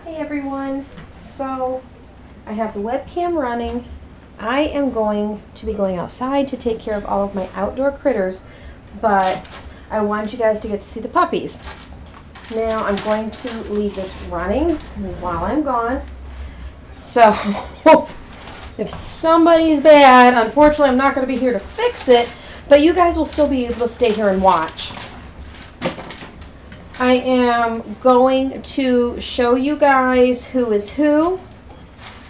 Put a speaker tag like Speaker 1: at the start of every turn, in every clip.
Speaker 1: Hey everyone, so I have the webcam running. I am going to be going outside to take care of all of my outdoor critters, but I wanted you guys to get to see the puppies. Now I'm going to leave this running while I'm gone. So if somebody's bad, unfortunately I'm not going to be here to fix it, but you guys will still be able to stay here and watch. I am going to show you guys who is who.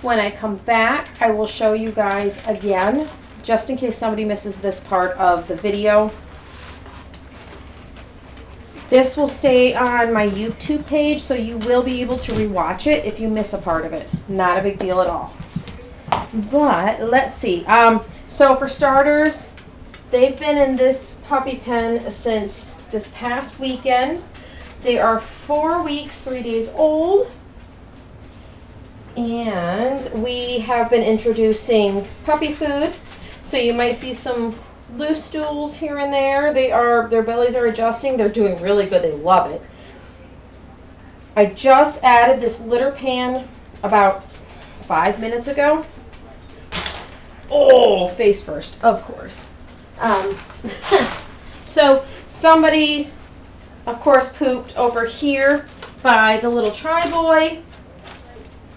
Speaker 1: When I come back, I will show you guys again, just in case somebody misses this part of the video. This will stay on my YouTube page, so you will be able to rewatch it if you miss a part of it. Not a big deal at all. But let's see. So for starters, they've been in this puppy pen since this past weekend. They are 4 weeks, 3 days old, and we have been introducing puppy food. So you might see some loose stools here and there. Their bellies are adjusting. They're doing really good. They love it. I just added this litter pan about 5 minutes ago. Oh, face first, of course. So somebody, of course, pooped over here by the little tri-boy.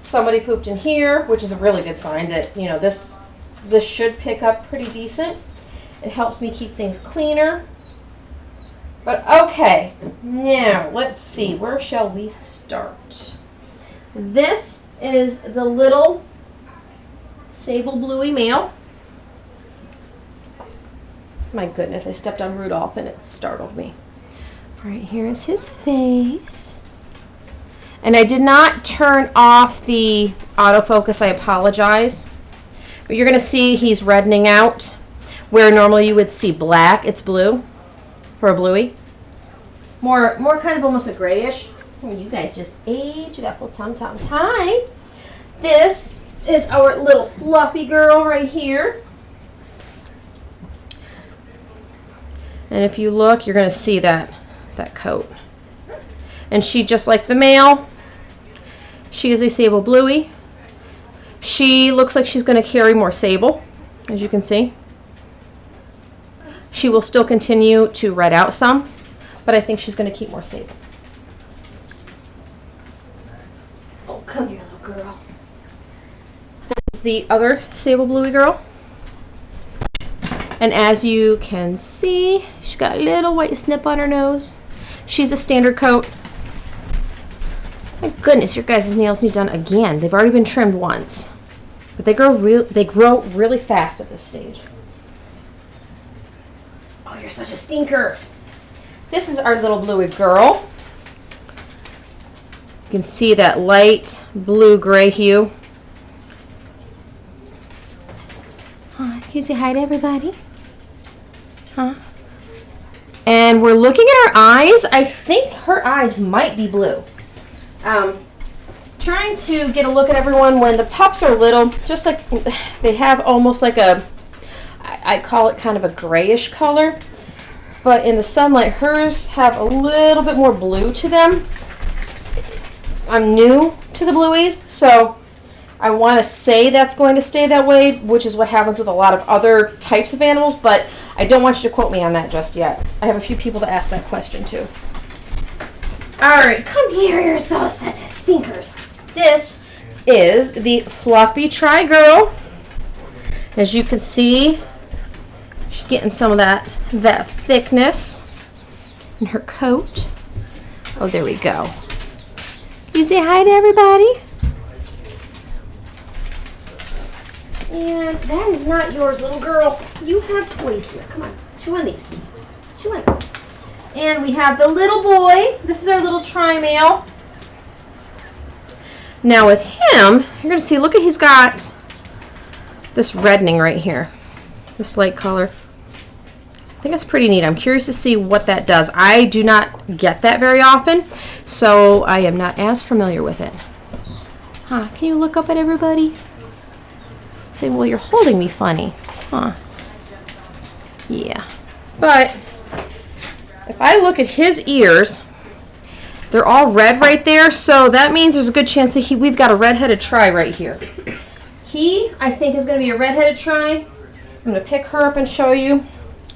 Speaker 1: Somebody pooped in here, which is a really good sign that, you know, this should pick up pretty decent. It helps me keep things cleaner. But okay, now let's see, where shall we start? This is the little sable bluey male. My goodness, I stepped on Rudolph and it startled me. Right here is his face. And I did not turn off the autofocus, I apologize. But you're going to see he's reddening out. Where normally you would see black, it's blue for a bluey. More kind of almost a grayish. You guys just age, you got full tum-tums. Hi! This is our little fluffy girl right here. And if you look, you're going to see that coat. And she, just like the male, she is a sable bluey. She looks like she's going to carry more sable, as you can see. She will still continue to red out some, but I think she's going to keep more sable. Oh, come here, little girl. This is the other sable bluey girl. And as you can see, she's got a little white snip on her nose. She's a standard coat. My goodness, your guys' nails need done again. They've already been trimmed once. But they grow really fast at this stage. Oh, you're such a stinker. This is our little bluey girl. You can see that light blue-gray hue. Huh, can you say hi to everybody? Huh? And we're looking at her eyes. I think her eyes might be blue. Trying to get a look at everyone when the pups are little, just like they have almost like a, I call it kind of a grayish color, but in the sunlight hers have a little bit more blue to them. I'm new to the blueies, so I want to say that's going to stay that way, which is what happens with a lot of other types of animals, but I don't want you to quote me on that just yet. I have a few people to ask that question too. Alright, come here, you're such a stinkers. This is the fluffy tri-girl. As you can see, she's getting some of that thickness in her coat. Oh, there we go. You say hi to everybody? And that is not yours, little girl. You have toys here. Come on, chew on these. Chew on those. And we have the little boy. This is our little tri-male. Now with him, you're going to see, look at, he's got this reddening right here. This light color. I think that's pretty neat. I'm curious to see what that does. I do not get that very often, so I am not as familiar with it. Huh, can you look up at everybody? Say, well, you're holding me funny. Huh. Yeah. But if I look at his ears, They're all red right there, so that means there's a good chance that we've got a red-headed tri right here. He, I think, is going to be a red-headed tri. I'm going to pick her up and show you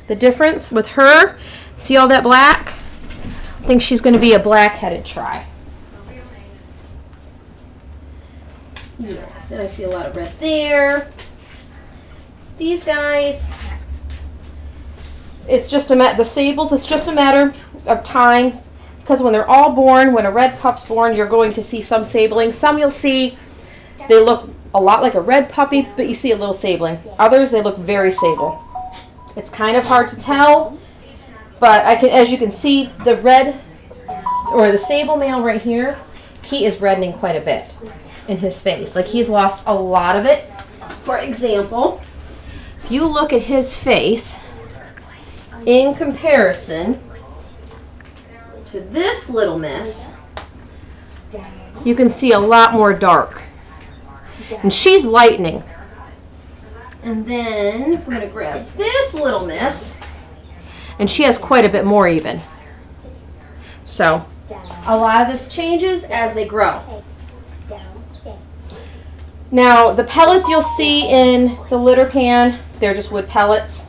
Speaker 1: the difference with her. See all that black? I think she's going to be a black-headed tri. Yes, and I see a lot of red there. These guys, it's just the sables, it's just a matter of time, because when they're all born, when a red pup's born, you're going to see some sabling. Some you'll see, they look a lot like a red puppy, but you see a little sabling. Others, they look very sable. It's kind of hard to tell, but as you can see, the red, or the sable male right here, he is reddening quite a bit in his face. Like, he's lost a lot of it. For example, if you look at his face in comparison to this little miss, you can see a lot more dark. And she's lightening. And then we're going to grab this little miss, and she has quite a bit more even. So a lot of this changes as they grow. Now, the pellets you'll see in the litter pan, they're just wood pellets.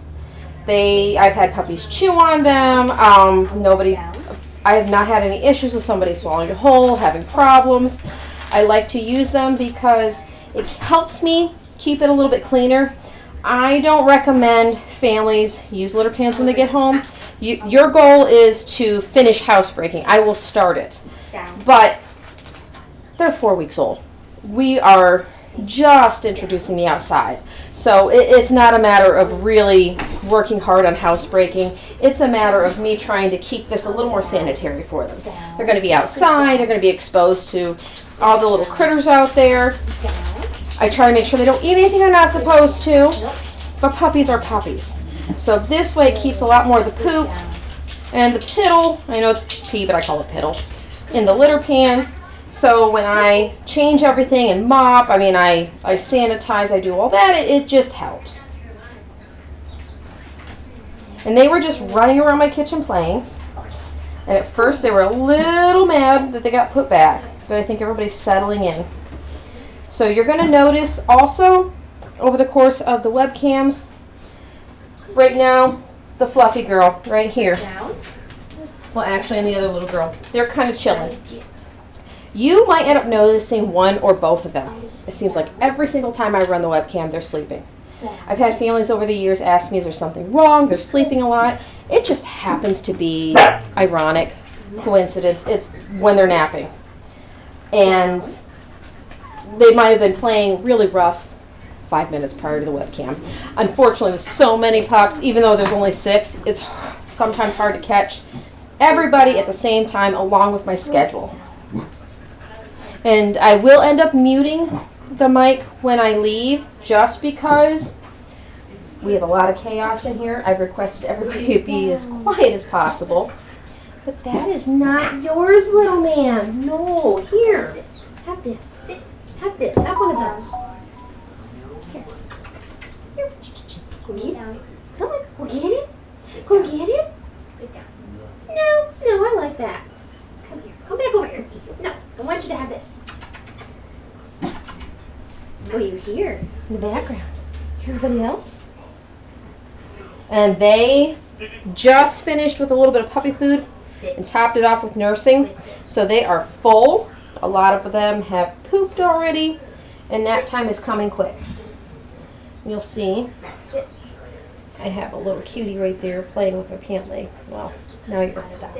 Speaker 1: I've had puppies chew on them. I have not had any issues with somebody swallowing it whole, having problems. I like to use them because it helps me keep it a little bit cleaner. I don't recommend families use litter pans when they get home. Your goal is to finish housebreaking. I will start it. But they're 4 weeks old. We are just introducing the outside. So it's not a matter of really working hard on housebreaking. It's a matter of me trying to keep this a little more sanitary for them. They're going to be outside. They're going to be exposed to all the little critters out there. I try to make sure they don't eat anything they're not supposed to. But puppies are puppies. So this way it keeps a lot more of the poop and the piddle. I know it's pee, but I call it piddle. In the litter pan. So when I change everything and mop, I sanitize, I do all that, it just helps. And they were just running around my kitchen playing. And at first they were a little mad that they got put back, but I think everybody's settling in. So you're going to notice also over the course of the webcams, right now, the fluffy girl right here. Well, actually, and the other little girl, they're kind of chilling. You might end up noticing one or both of them. It seems like every single time I run the webcam, they're sleeping. I've had families over the years ask me, is there something wrong? They're sleeping a lot. It just happens to be ironic coincidence. It's when they're napping. And they might have been playing really rough 5 minutes prior to the webcam. Unfortunately, with so many pups, even though there's only 6, it's sometimes hard to catch everybody at the same time along with my schedule. And I will end up muting the mic when I leave just because we have a lot of chaos in here. I've requested everybody to be as quiet as possible. But that is not yours, little man. No, here. Have this. Have this. Have one of those. Here. Here. Go get it. Come on. Go get it. Go get it. No, I like that. Come here. Come back over here. No, I want you to have this. What do you hear in the background? Hear everybody else? And they just finished with a little bit of puppy food and topped it off with nursing. So they are full. A lot of them have pooped already, and nap time is coming quick. You'll see I have a little cutie right there playing with my pant leg. Well, now you're going to stop.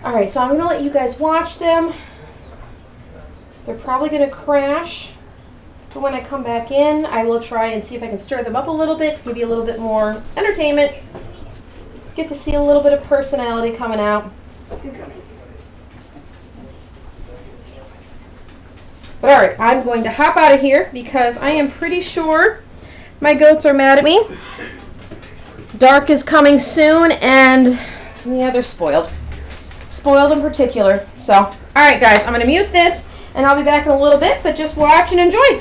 Speaker 1: Alright, so I'm going to let you guys watch them. They're probably going to crash. But when I come back in, I will try and see if I can stir them up a little bit to give you a little bit more entertainment. Get to see a little bit of personality coming out. But alright, I'm going to hop out of here because I am pretty sure my goats are mad at me. Dark is coming soon, and yeah, they're spoiled. Spoiled in particular. So, alright guys, I'm going to mute this, and I'll be back in a little bit, but just watch and enjoy.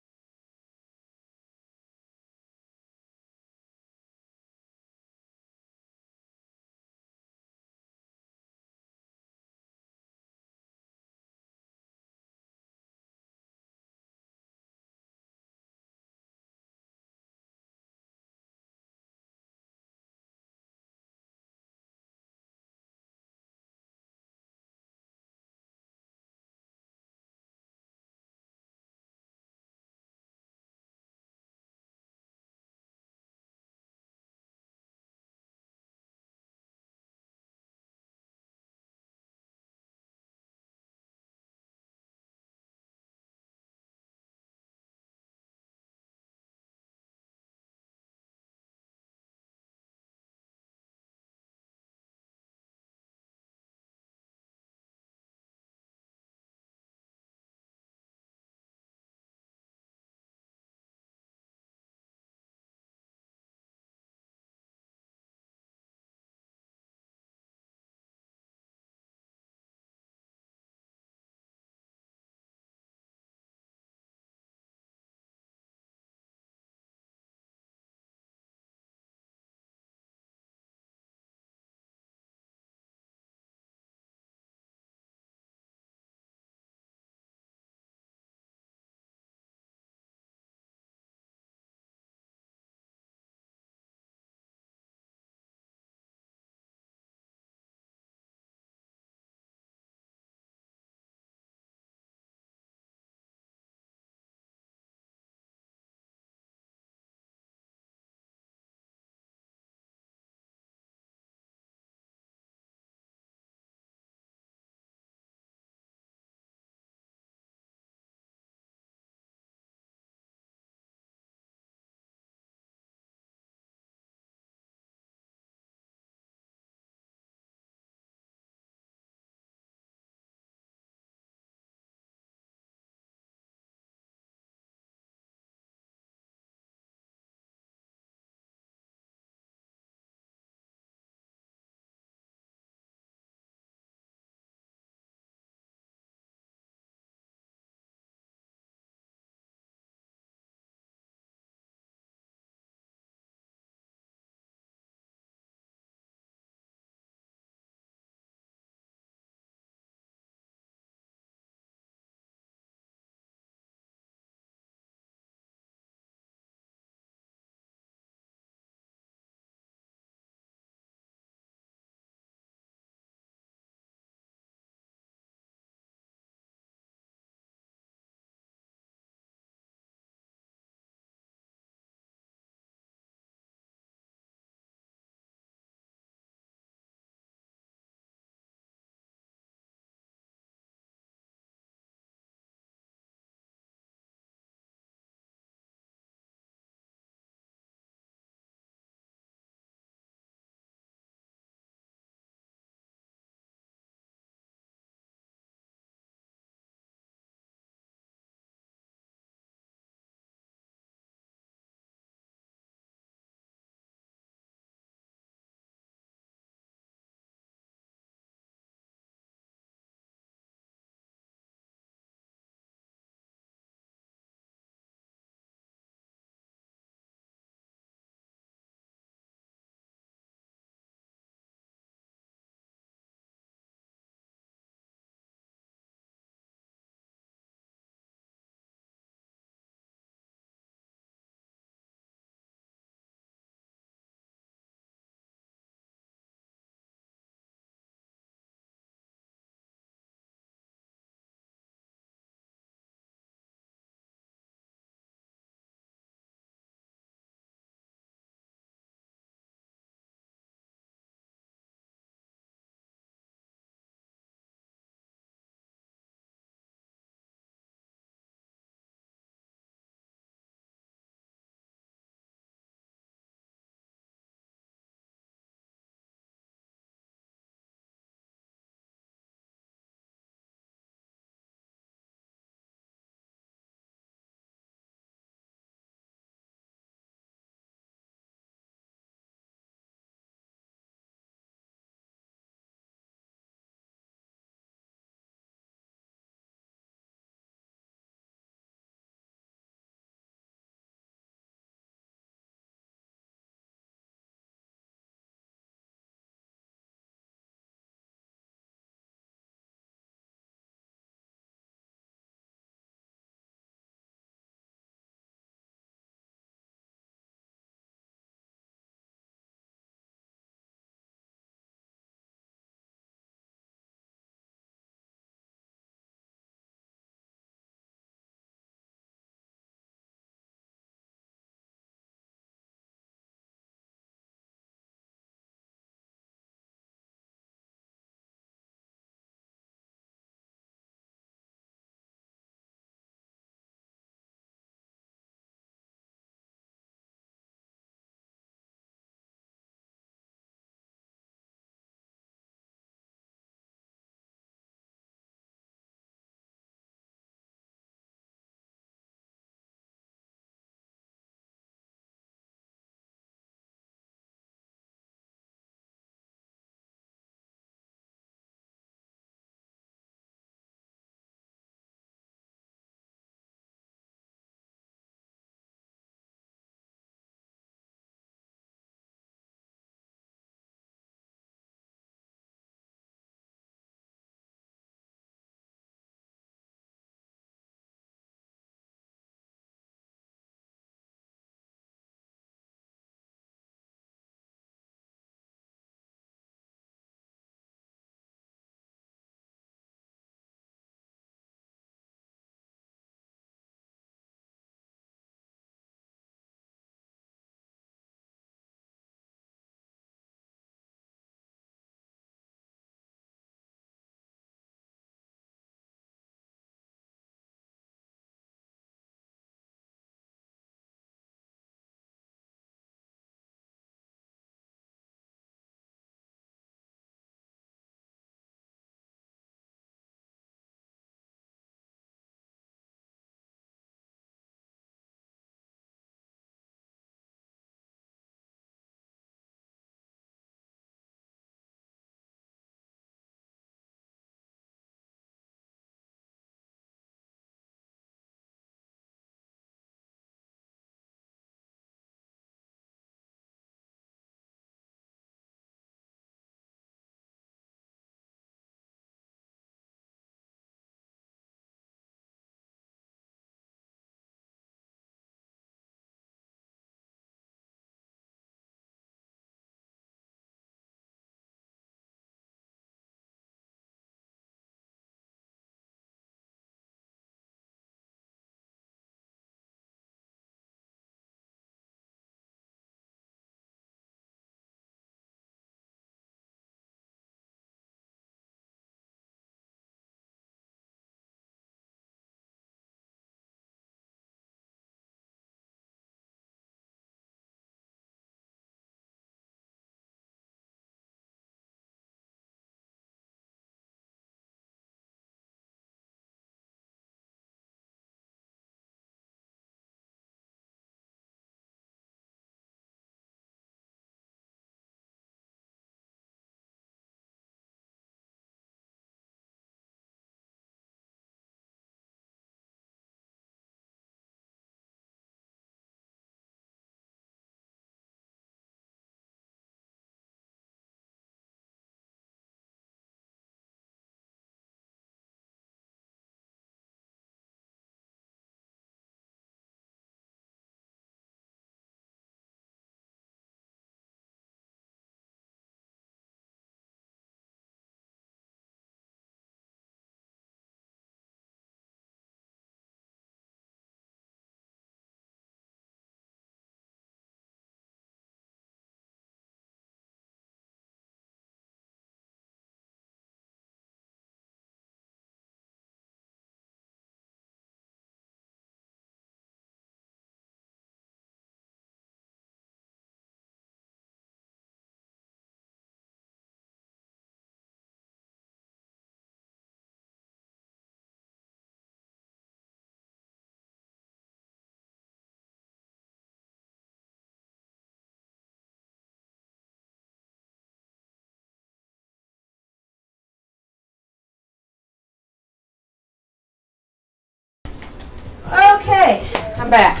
Speaker 1: I'm back.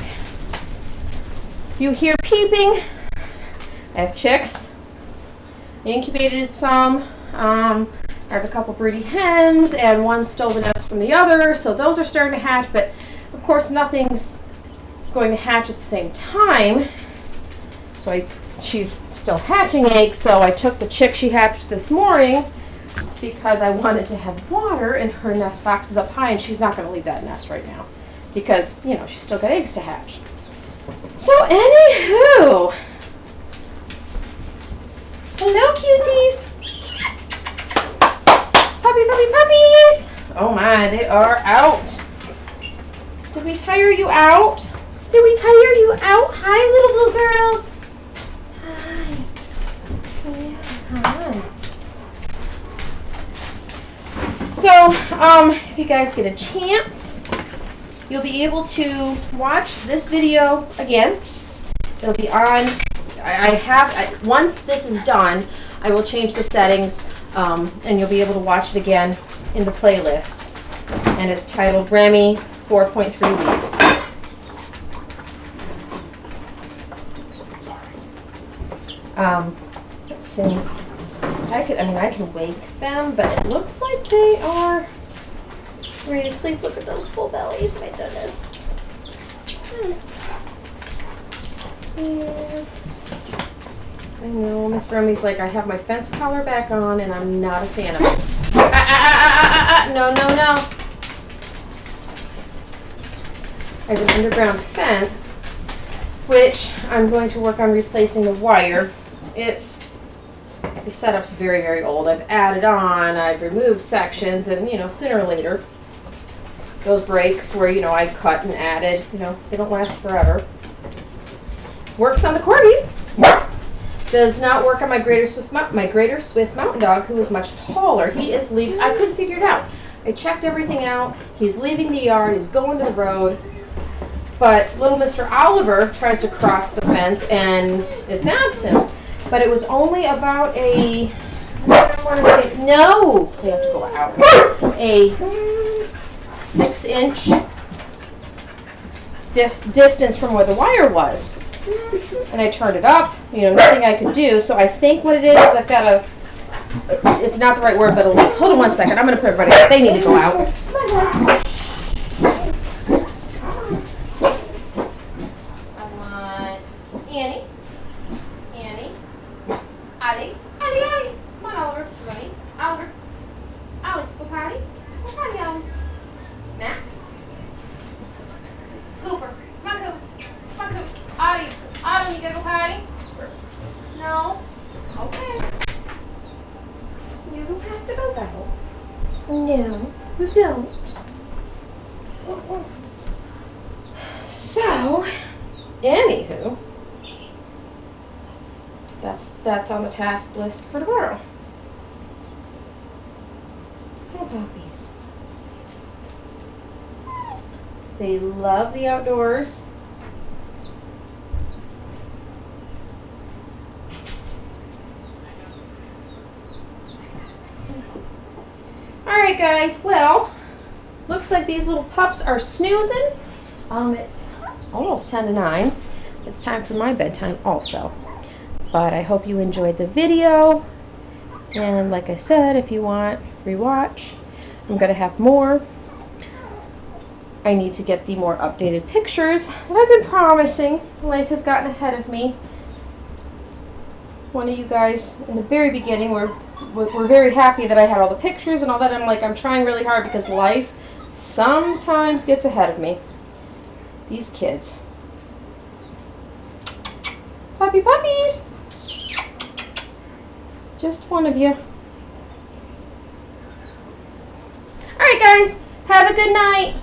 Speaker 1: If you hear peeping, I have chicks. Incubated some. I have a couple broody hens, and one stole the nest from the other, so those are starting to hatch, but of course nothing's going to hatch at the same time. So she's still hatching eggs, so I took the chick she hatched this morning because I wanted to have water, and her nest box is up high, and she's not going to leave that nest right now because, you know, she's still got eggs to hatch. So anywho, hello cuties. Puppies! Oh my, they are out. Did we tire you out? Did we tire you out? Hi, little girls. Hi. So, if you guys get a chance, you'll be able to watch this video again. It'll be on. Once this is done, I will change the settings. And you'll be able to watch it again in the playlist. And it's titled Remy 4.3 weeks. Let's see. I can wake them, but it looks like they are ready to sleep. Look at those full bellies. My goodness. Yeah. I know, Miss Remy's like, I have my fence collar back on, and I'm not a fan of it. No. I have an underground fence, which I'm going to work on replacing the wire. The setup's very, very old. I've added on, I've removed sections, and, you know, sooner or later, those breaks where, you know, I cut and added, you know, they don't last forever. Works on the Corgis. Does not work on my greater Swiss Mountain Dog, who is much taller. He is leaving. I couldn't figure it out. I checked everything out. He's leaving the yard. He's going to the road. But little Mr. Oliver tries to cross the fence, and it's absent. But it was only about a, I want to say, no, they have to go out. A 6-inch distance from where the wire was. And I turned it up, you know, nothing I could do. So I think what it is, I've got a, it's not the right word, but a leak. Hold on one second. I'm going to put everybody out. They need to go out. I want Annie. Ollie. Come on, Oliver. Remy. Oliver. Ollie, go potty. Go potty, Ollie. Max. Cooper. Come on, Cooper. Come on, Cooper. Autumn, you gotta go potty? No? Okay. You don't have to go potty. No, you don't. So, anywho, that's on the task list for tomorrow. Hi, puppies. They love the outdoors. Alright guys, well, looks like these little pups are snoozing. It's almost 10 to 9. It's time for my bedtime also. But I hope you enjoyed the video. And like I said, if you want rewatch, I'm going to have more. I need to get the more updated pictures that I've been promising. Life has gotten ahead of me. One of you guys in the very beginning were very happy that I had all the pictures and all that. I'm like, I'm trying really hard because life sometimes gets ahead of me. These kids. Puppies! Just one of you. Alright guys, have a good night.